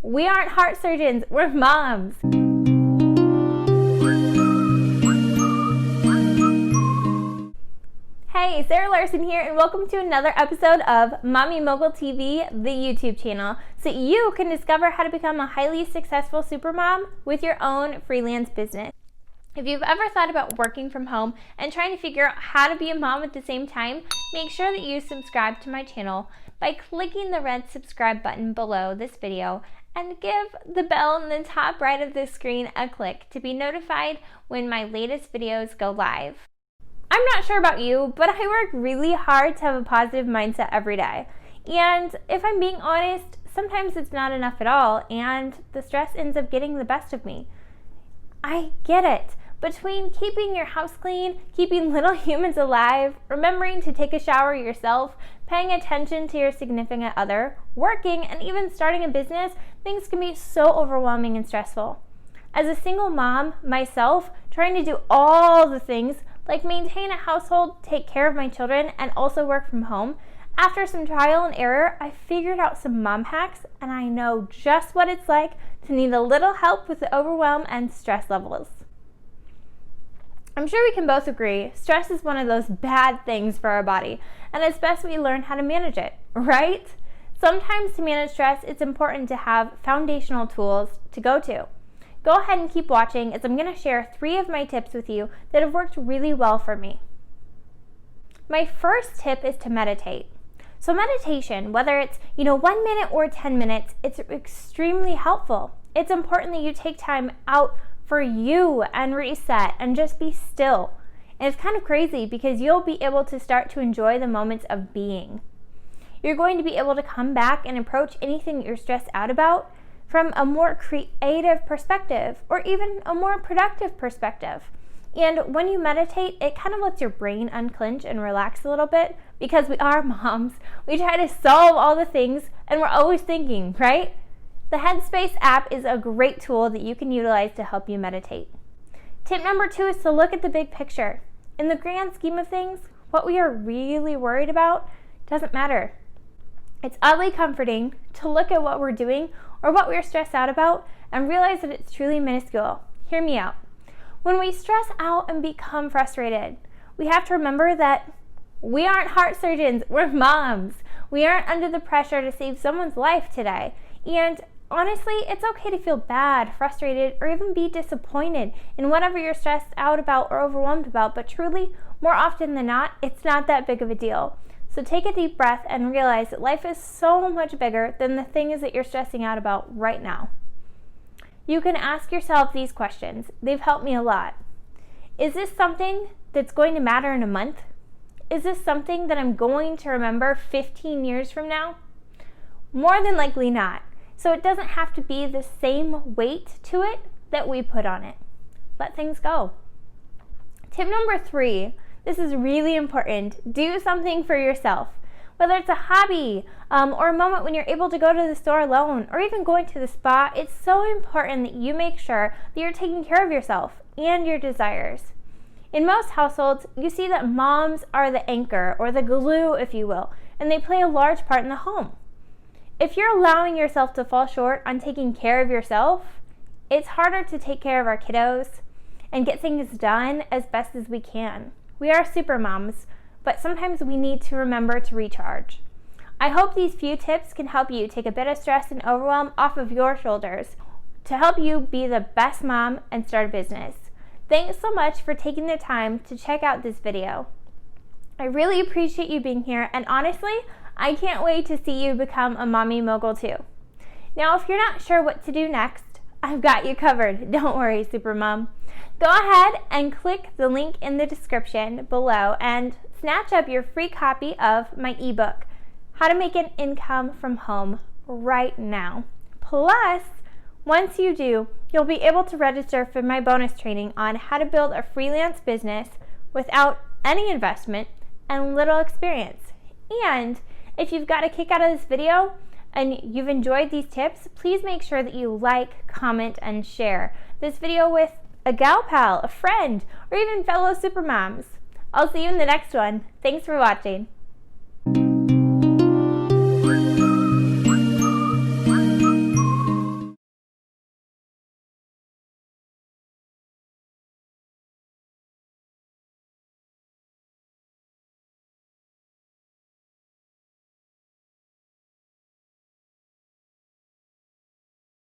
We aren't heart surgeons, we're moms. Hey, Sarah Larson here, and welcome to another episode of Mommy Mogul TV, the YouTube channel, so you can discover how to become a highly successful supermom with your own freelance business. If you've ever thought about working from home and trying to figure out how to be a mom at the same time, make sure that you subscribe to my channel by clicking the red subscribe button below this video and give the bell in the top right of the screen a click to be notified when my latest videos go live. I'm not sure about you, but I work really hard to have a positive mindset every day. And if I'm being honest, sometimes it's not enough at all, and the stress ends up getting the best of me. I get it. Between keeping your house clean, keeping little humans alive, remembering to take a shower yourself, paying attention to your significant other, working, and even starting a business, things can be so overwhelming and stressful. As a single mom myself, trying to do all the things like maintain a household, take care of my children, and also work from home, after some trial and error, I figured out some mom hacks, and I know just what it's like to need a little help with the overwhelm and stress levels. I'm sure we can both agree, stress is one of those bad things for our body, and it's best we learn how to manage it, right? Sometimes to manage stress, it's important to have foundational tools to go to. Go ahead and keep watching, as I'm going to share 3 of my tips with you that have worked really well for me. My first tip is to meditate. So meditation, whether it's 1 minute or 10 minutes, it's extremely helpful. It's important that you take time out for you and reset and just be still. And it's kind of crazy because you'll be able to start to enjoy the moments of being. You're going to be able to come back and approach anything you're stressed out about from a more creative perspective or even a more productive perspective. And when you meditate, it kind of lets your brain unclench and relax a little bit, because we are moms. We try to solve all the things and we're always thinking, right? The Headspace app is a great tool that you can utilize to help you meditate. Tip number 2 is to look at the big picture. In the grand scheme of things, what we are really worried about doesn't matter. It's oddly comforting to look at what we're doing or what we're stressed out about and realize that it's truly minuscule. Hear me out. When we stress out and become frustrated, we have to remember that we aren't heart surgeons, we're moms. We aren't under the pressure to save someone's life today. And honestly, it's okay to feel bad, frustrated, or even be disappointed in whatever you're stressed out about or overwhelmed about, but truly, more often than not, it's not that big of a deal. So take a deep breath and realize that life is so much bigger than the things that you're stressing out about right now. You can ask yourself these questions. They've helped me a lot. Is this something that's going to matter in a month? Is this something that I'm going to remember 15 years from now? More than likely not. So it doesn't have to be the same weight to it that we put on it. Let things go. Tip number 3, this is really important. Do something for yourself. Whether it's a hobby or a moment when you're able to go to the store alone or even going to the spa, it's so important that you make sure that you're taking care of yourself and your desires. In most households, you see that moms are the anchor or the glue, if you will, and they play a large part in the home. If you're allowing yourself to fall short on taking care of yourself, it's harder to take care of our kiddos and get things done as best as we can. We are super moms, but sometimes we need to remember to recharge. I hope these few tips can help you take a bit of stress and overwhelm off of your shoulders to help you be the best mom and start a business. Thanks so much for taking the time to check out this video. I really appreciate you being here, and honestly, I can't wait to see you become a mommy mogul too. Now, if you're not sure what to do next, I've got you covered. Don't worry, supermom. Go ahead and click the link in the description below and snatch up your free copy of my ebook, How to Make an Income from Home, right now. Plus, once you do, you'll be able to register for my bonus training on how to build a freelance business without any investment and little experience. And if you've got a kick out of this video and you've enjoyed these tips, please make sure that you like, comment, and share this video with a gal pal, a friend, or even fellow supermoms. I'll see you in the next one. Thanks for watching.